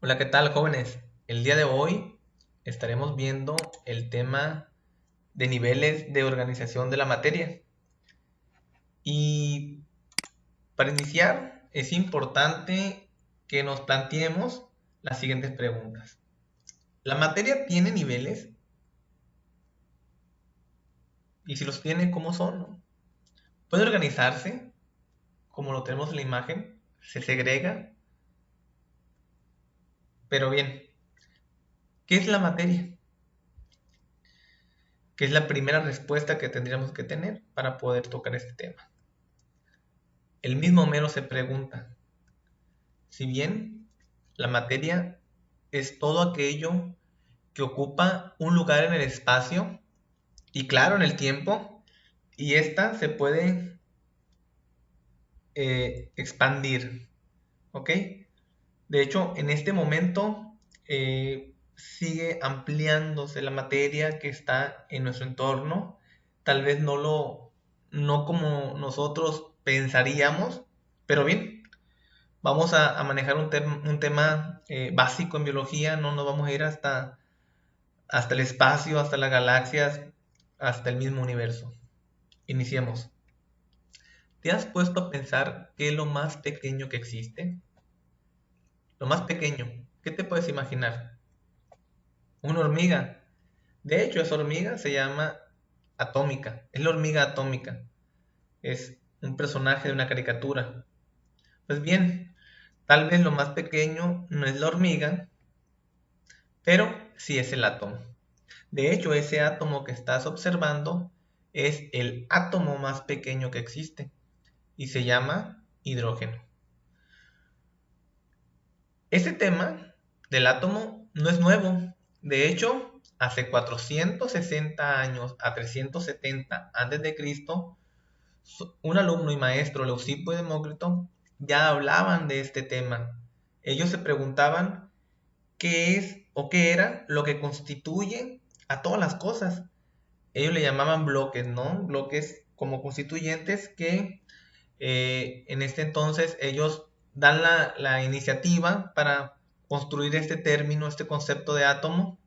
Hola, ¿qué tal, jóvenes? El día de hoy estaremos viendo el tema de niveles de organización de la materia. Y para iniciar, es importante que nos planteemos las siguientes preguntas. ¿La materia tiene niveles? Y si los tiene, ¿cómo son? ¿No? ¿Puede organizarse como lo tenemos en la imagen? ¿Se segrega? Pero bien, ¿qué es la materia? Que es la primera respuesta que tendríamos que tener para poder tocar este tema. El mismo Homero se pregunta, si bien la materia es todo aquello que ocupa un lugar en el espacio y claro en el tiempo, y ésta se puede expandir, ¿ok? De hecho, en este momento sigue ampliándose la materia que está en nuestro entorno, tal vez no como nosotros pensaríamos, pero bien, vamos a manejar un tema básico en biología, no nos vamos a ir hasta el espacio, hasta las galaxias, hasta el mismo universo. Iniciemos. ¿Te has puesto a pensar qué es lo más pequeño que existe? Lo más pequeño, ¿qué te puedes imaginar? Una hormiga. De hecho, esa hormiga se llama Atómica. Es la hormiga atómica. Es un personaje de una caricatura. Pues bien, tal vez lo más pequeño no es la hormiga, pero sí es el átomo. De hecho, ese átomo que estás observando es el átomo más pequeño que existe y se llama hidrógeno. Este tema del átomo no es nuevo. De hecho, hace 460 años a 370 a.C., un alumno y maestro, Leucipo y Demócrito, ya hablaban de este tema. Ellos se preguntaban qué es o qué era lo que constituye a todas las cosas. Ellos le llamaban bloques, ¿no? Bloques como constituyentes que en este entonces ellos dan la iniciativa para construir este término, este concepto de átomo,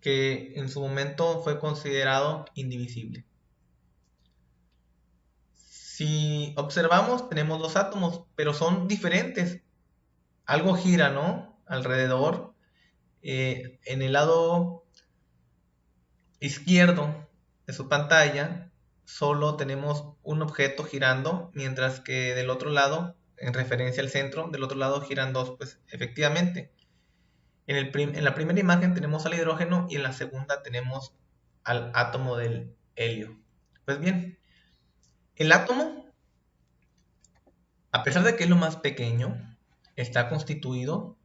que en su momento fue considerado indivisible. Si observamos, tenemos dos átomos, pero son diferentes. Algo gira, ¿no? Alrededor. En el lado izquierdo de su pantalla solo tenemos un objeto girando, mientras que del otro lado, en referencia al centro, del otro lado giran dos, pues efectivamente. En la primera imagen tenemos al hidrógeno y en la segunda tenemos al átomo del helio. Pues bien, el átomo, a pesar de que es lo más pequeño, está constituido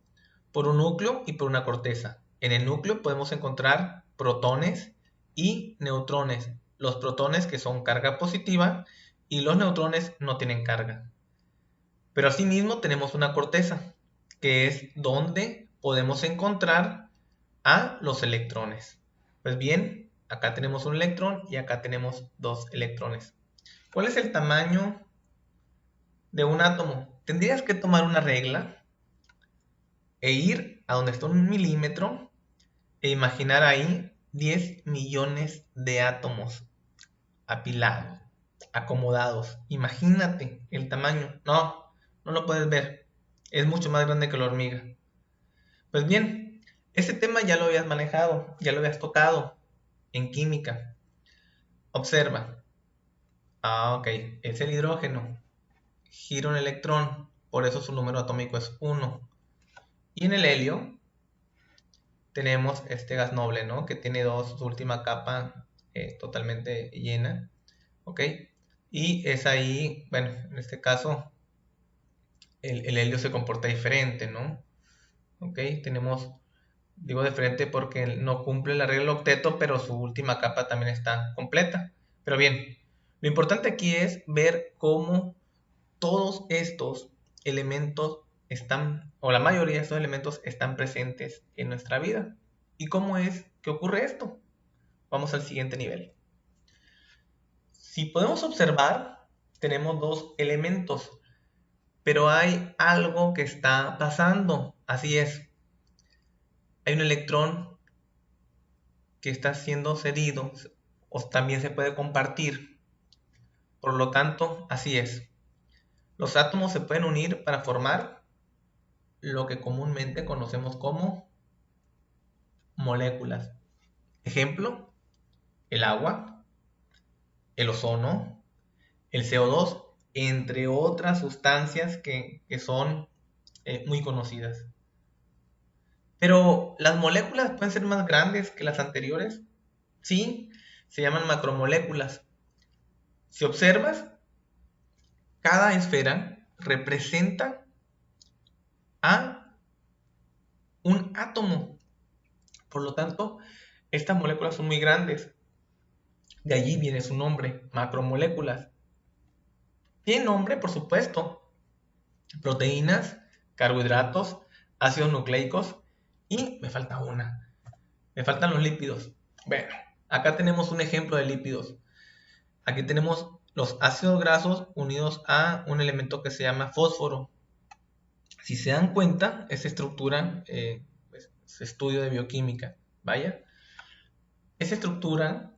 por un núcleo y por una corteza. En el núcleo podemos encontrar protones y neutrones. Los protones que son carga positiva y los neutrones no tienen carga. Pero asimismo tenemos una corteza, que es donde podemos encontrar a los electrones. Pues bien, acá tenemos un electrón y acá tenemos dos electrones. ¿Cuál es el tamaño de un átomo? Tendrías que tomar una regla e ir a donde está un milímetro e imaginar ahí 10 millones de átomos apilados, acomodados. Imagínate el tamaño. No, no lo puedes ver. Es mucho más grande que la hormiga. Pues bien, ese tema ya lo habías manejado, ya lo habías tocado en química. Observa. Ah, ok. Es el hidrógeno. Gira un electrón. Por eso su número atómico es 1. Y en el helio tenemos este gas noble, ¿no? Que tiene su última capa totalmente llena, ¿ok? Y es ahí, bueno, en este caso, el helio se comporta diferente, ¿no? ¿Ok? Tenemos, digo diferente porque no cumple la regla del octeto, pero su última capa también está completa. Pero bien, lo importante aquí es ver cómo todos estos elementos están, o la mayoría de estos elementos están presentes en nuestra vida. ¿Y cómo es que ocurre esto? Vamos al siguiente nivel. Si podemos observar, tenemos dos elementos, pero hay algo que está pasando. Así es. hay un electrón que está siendo cedido o también se puede compartir. Por lo tanto, así es. Los átomos se pueden unir para formar lo que comúnmente conocemos como moléculas. Ejemplo, el agua, el ozono, el CO2, entre otras sustancias que son muy conocidas. Pero las moléculas pueden ser más grandes que las anteriores. Sí, se llaman macromoléculas. Si observas, cada esfera representa a un átomo. Por lo tanto, estas moléculas son muy grandes. De allí viene su nombre, macromoléculas. Tiene nombre, por supuesto, proteínas, carbohidratos, ácidos nucleicos y me falta una. Me faltan los lípidos. Bueno, acá tenemos un ejemplo de lípidos. Aquí tenemos los ácidos grasos unidos a un elemento que se llama fósforo. Si se dan cuenta, esa estructura pues, es estudio de bioquímica. Vaya, esa estructura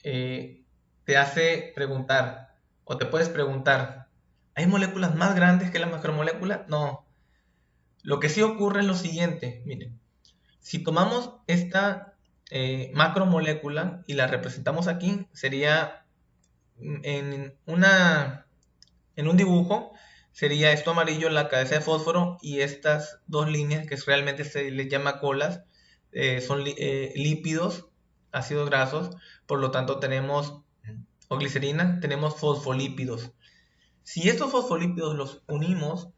te hace preguntar, o te puedes preguntar, ¿hay moléculas más grandes que la macromolécula? No. Lo que sí ocurre es lo siguiente, miren, si tomamos esta macromolécula y la representamos aquí, sería en, en un dibujo, sería esto amarillo la cabeza de fósforo y estas dos líneas que realmente se les llama colas, son lípidos, ácidos grasos, por lo tanto tenemos, o glicerina, tenemos fosfolípidos. Si estos fosfolípidos los unimos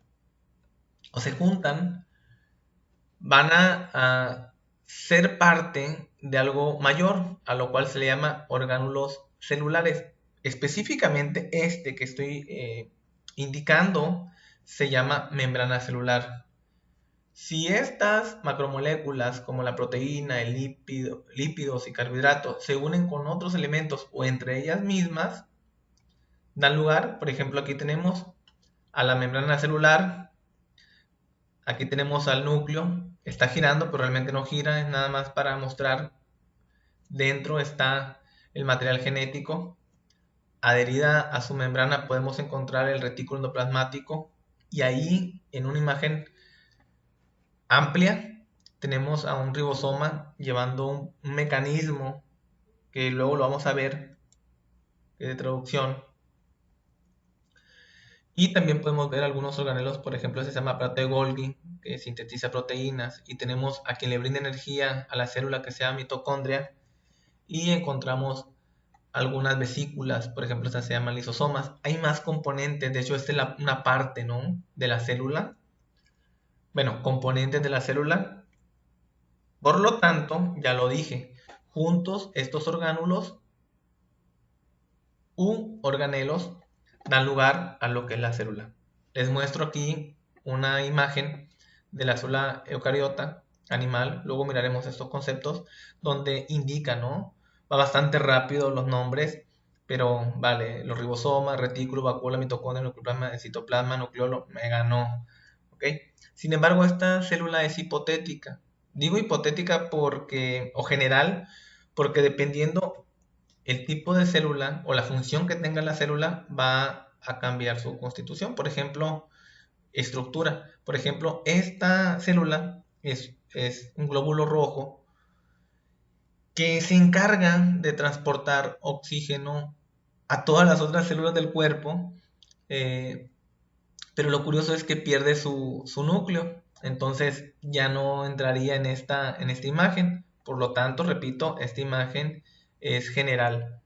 o se juntan, van a ser parte de algo mayor, a lo cual se le llama orgánulos celulares. Específicamente este que estoy indicando se llama membrana celular. Si estas macromoléculas como la proteína, el lípidos y carbohidratos se unen con otros elementos o entre ellas mismas, dan lugar, por ejemplo, aquí tenemos a la membrana celular. Aquí tenemos al núcleo, está girando, pero realmente no gira, es nada más para mostrar. Dentro está el material genético. Adherida a su membrana podemos encontrar el retículo endoplasmático y ahí en una imagen amplia tenemos a un ribosoma llevando un mecanismo que luego lo vamos a ver de traducción. Y también podemos ver algunos organelos, por ejemplo, se llama aparato de Golgi, que sintetiza proteínas, y tenemos a quien le brinda energía a la célula que se llama mitocondria, y encontramos algunas vesículas, por ejemplo, estas se llaman lisosomas. Hay más componentes, de hecho, esta es una parte, ¿no?, de la célula. Bueno, componentes de la célula. Por lo tanto, ya lo dije, juntos estos orgánulos u organelos dan lugar a lo que es la célula. Les muestro aquí una imagen de la célula eucariota animal, luego miraremos estos conceptos donde indica, ¿no? Va bastante rápido los nombres, pero vale, los ribosomas, retículo, vacuola, mitocondria, nucleoplasma, citoplasma, nucleolo, me ganó, ¿ok? Sin embargo, esta célula es hipotética. Digo hipotética porque, o general, porque dependiendo el tipo de célula o la función que tenga la célula va a cambiar su constitución. Por ejemplo, estructura. Por ejemplo, esta célula es un glóbulo rojo que se encarga de transportar oxígeno a todas las otras células del cuerpo, eh, pero lo curioso es que pierde su núcleo, entonces ya no entraría en esta imagen. Por lo tanto, repito, esta imagen es general.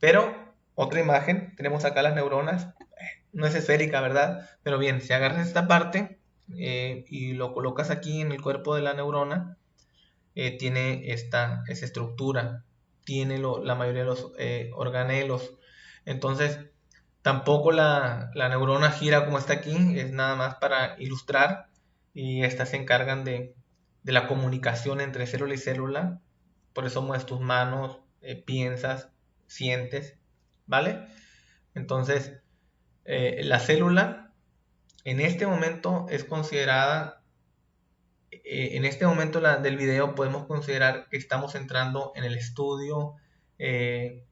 Pero otra imagen, tenemos acá las neuronas, no es esférica, ¿verdad? Pero bien, si agarras esta parte y lo colocas aquí en el cuerpo de la neurona, tiene esa estructura, tiene la mayoría de los organelos. Entonces, tampoco la neurona gira como está aquí, es nada más para ilustrar y estas se encargan de la comunicación entre célula y célula. Por eso mueves tus manos, piensas, sientes, ¿vale? Entonces, la célula en este momento es considerada En este momento del video podemos considerar que estamos entrando en el estudio de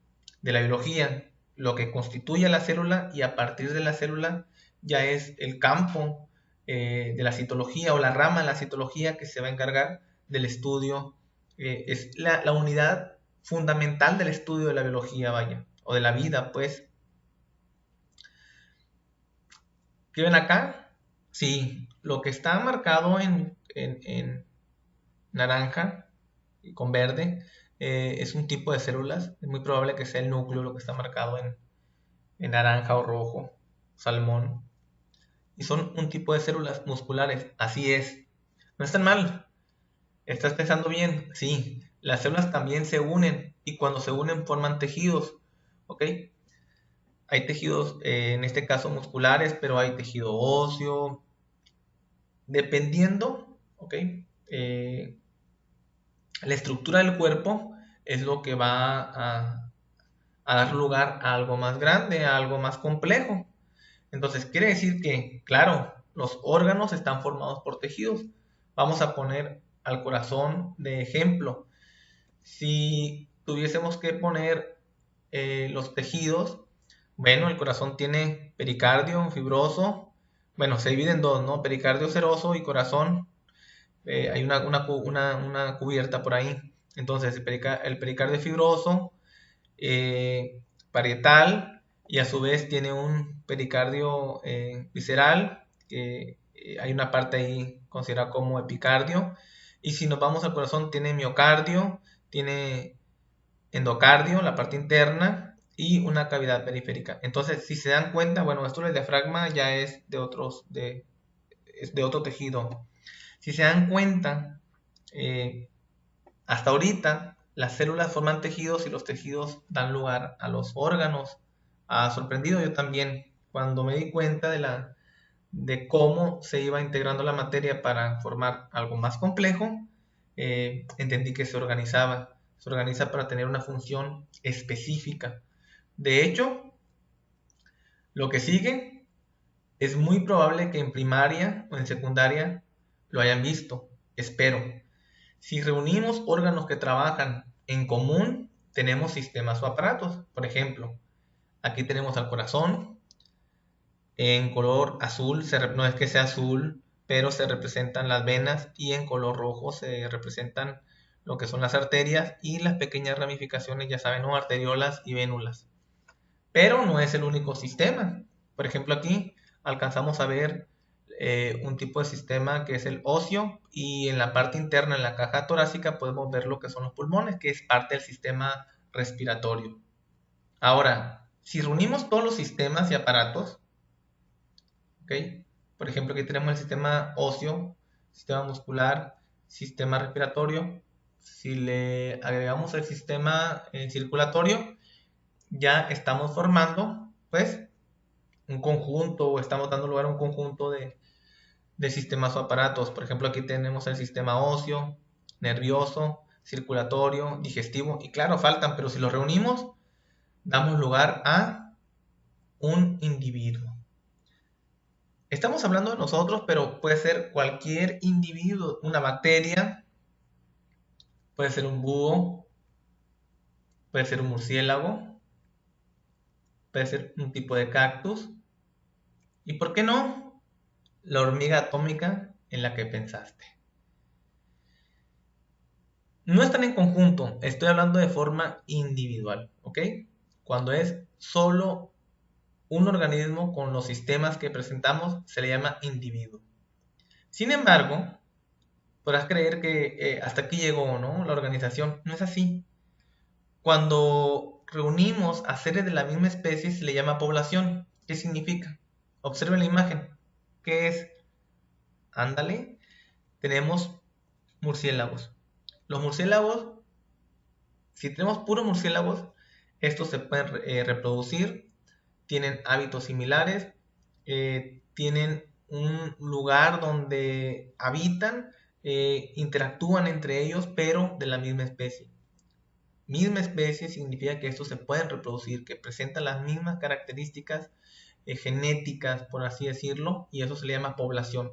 la biología, lo que constituye la célula, y a partir de la célula ya es el campo de la citología o la rama de la citología que se va a encargar del estudio. Es la unidad fundamental del estudio de la biología, vaya, o de la vida, pues. ¿Qué ven acá? Sí, lo que está marcado en naranja y con verde es un tipo de células. Es muy probable que sea el núcleo lo que está marcado en naranja o rojo, salmón. Y son un tipo de células musculares. Así es. No están mal. Estás pensando bien. Sí, las células también se unen y cuando se unen forman tejidos. ¿Ok? Hay tejidos, en este caso musculares, pero hay tejido óseo. Dependiendo, ¿ok? Eh, la estructura del cuerpo es lo que va a dar lugar a algo más grande, a algo más complejo. Entonces, quiere decir que, claro, los órganos están formados por tejidos. Vamos a poner al corazón de ejemplo. Si tuviésemos que poner los tejidos, bueno, el corazón tiene pericardio fibroso. Bueno, se divide en dos, ¿no? Pericardio seroso y corazón. Hay una cubierta por ahí. Entonces, el pericardio fibroso, parietal, y a su vez tiene un pericardio visceral, que hay una parte ahí considerada como epicardio. Y si nos vamos al corazón, tiene miocardio, tiene endocardio, la parte interna, y una cavidad periférica. Entonces, si se dan cuenta, bueno, esto del diafragma ya es es de otro tejido. Si se dan cuenta, eh, hasta ahorita las células forman tejidos y los tejidos dan lugar a los órganos. Ha sorprendido yo también cuando me di cuenta de cómo se iba integrando la materia para formar algo más complejo. Entendí que se organiza para tener una función específica. De hecho, lo que sigue es muy probable que en primaria o en secundaria lo hayan visto, espero. Si reunimos órganos que trabajan en común, tenemos sistemas o aparatos. Por ejemplo, aquí tenemos al corazón en color azul, no es que sea azul, pero se representan las venas, y en color rojo se representan lo que son las arterias y las pequeñas ramificaciones, ya saben, ¿no? Arteriolas y vénulas. Pero no es el único sistema. Por ejemplo, aquí alcanzamos a ver un tipo de sistema que es el óseo, y en la parte interna, en la caja torácica, podemos ver lo que son los pulmones, que es parte del sistema respiratorio. Ahora, si reunimos todos los sistemas y aparatos, ¿ok? Por ejemplo, aquí tenemos el sistema óseo, sistema muscular, sistema respiratorio. Si le agregamos el sistema circulatorio, ya estamos formando, pues, un conjunto, o estamos dando lugar a un conjunto de sistemas o aparatos. Por ejemplo, aquí tenemos el sistema óseo, nervioso, circulatorio, digestivo, y claro, faltan, pero si los reunimos, damos lugar a un individuo. Estamos hablando de nosotros, pero puede ser cualquier individuo, una bacteria, puede ser un búho, puede ser un murciélago, puede ser un tipo de cactus, y ¿por qué no? La hormiga atómica en la que pensaste. No están en conjunto, estoy hablando de forma individual, ¿ok? Cuando es solo un organismo con los sistemas que presentamos, se le llama individuo. Sin embargo, podrás creer que hasta aquí llegó, ¿no? La organización. No es así. Cuando reunimos a seres de la misma especie, se le llama población. ¿Qué significa? Observen la imagen. ¿Qué es? Ándale. Tenemos murciélagos. Los murciélagos, si tenemos puros murciélagos, estos se pueden reproducir, tienen hábitos similares, tienen un lugar donde habitan, interactúan entre ellos, pero de la misma especie. Misma especie significa que estos se pueden reproducir, que presentan las mismas características genéticas, por así decirlo, y eso se le llama población.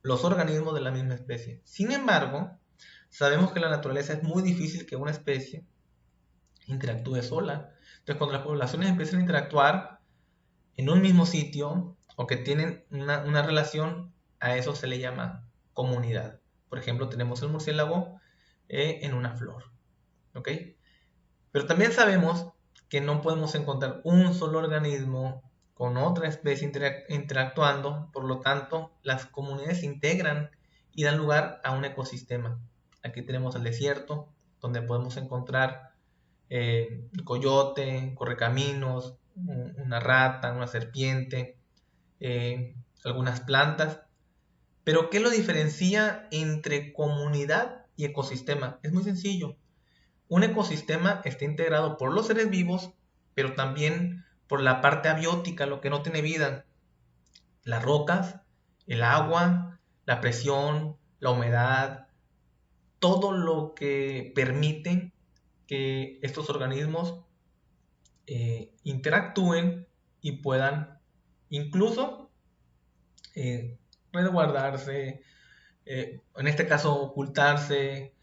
los organismos de la misma especie. Sin embargo, sabemos que en la naturaleza es muy difícil que una especie interactúe sola. Entonces, cuando las poblaciones empiezan a interactuar en un mismo sitio o que tienen una relación, a eso se le llama comunidad. Por ejemplo, tenemos el murciélago en una flor. ¿Ok? Pero también sabemos que no podemos encontrar un solo organismo con otra especie interactuando, por lo tanto, las comunidades se integran y dan lugar a un ecosistema. Aquí tenemos el desierto, donde podemos encontrar coyote, correcaminos, una rata, una serpiente, algunas plantas. Pero ¿qué lo diferencia entre comunidad y ecosistema? Es muy sencillo. Un ecosistema está integrado por los seres vivos, pero también por la parte abiótica, lo que no tiene vida. Las rocas, el agua, la presión, la humedad, todo lo que permite que estos organismos interactúen y puedan incluso resguardarse, en este caso ocultarse,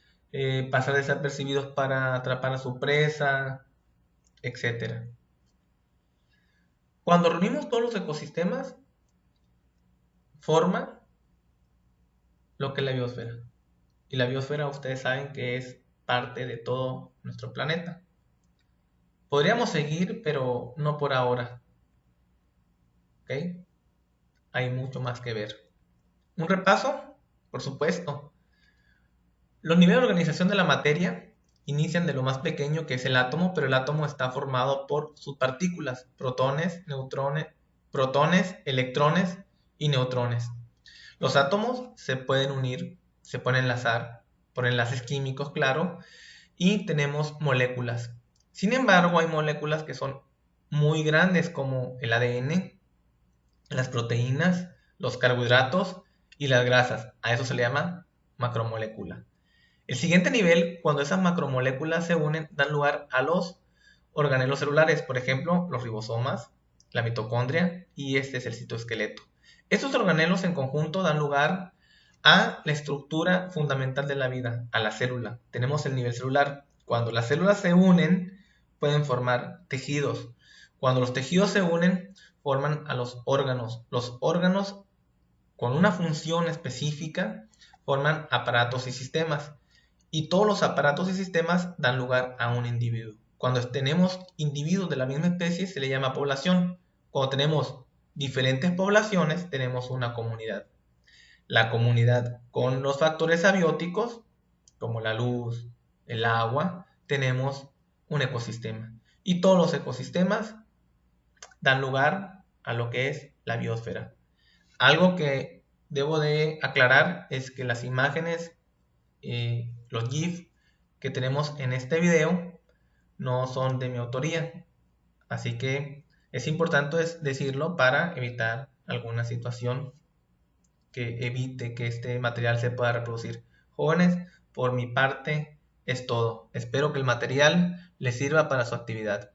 pasar desapercibidos para atrapar a su presa, etc. Cuando reunimos todos los ecosistemas, forma lo que es la biosfera. Y la biosfera ustedes saben que es parte de todo nuestro planeta. Podríamos seguir, pero no por ahora. ¿Ok? Hay mucho más que ver. Un repaso, por supuesto. Los niveles de organización de la materia inician de lo más pequeño, que es el átomo, pero el átomo está formado por subpartículas, protones, neutrones, protones, electrones y neutrones. Los átomos se pueden unir, se pueden enlazar por enlaces químicos, claro, y tenemos moléculas. Sin embargo, hay moléculas que son muy grandes, como el ADN, las proteínas, los carbohidratos y las grasas. A eso se le llama macromolécula. El siguiente nivel, cuando esas macromoléculas se unen, dan lugar a los organelos celulares, por ejemplo, los ribosomas, la mitocondria y este es el citoesqueleto. Estos organelos en conjunto dan lugar a la estructura fundamental de la vida, a la célula. Tenemos el nivel celular. Cuando las células se unen, pueden formar tejidos. Cuando los tejidos se unen, forman a los órganos. Los órganos, con una función específica, forman aparatos y sistemas. Y todos los aparatos y sistemas dan lugar a un individuo. Cuando tenemos individuos de la misma especie, se le llama población. Cuando tenemos diferentes poblaciones, tenemos una comunidad. La comunidad con los factores abióticos, como la luz, el agua, tenemos un ecosistema. Y todos los ecosistemas dan lugar a lo que es la biosfera. Algo que debo de aclarar es que las imágenes, los GIF que tenemos en este video no son de mi autoría. Así que es importante decirlo para evitar alguna situación que evite que este material se pueda reproducir. Jóvenes, por mi parte es todo. Espero que el material les sirva para su actividad.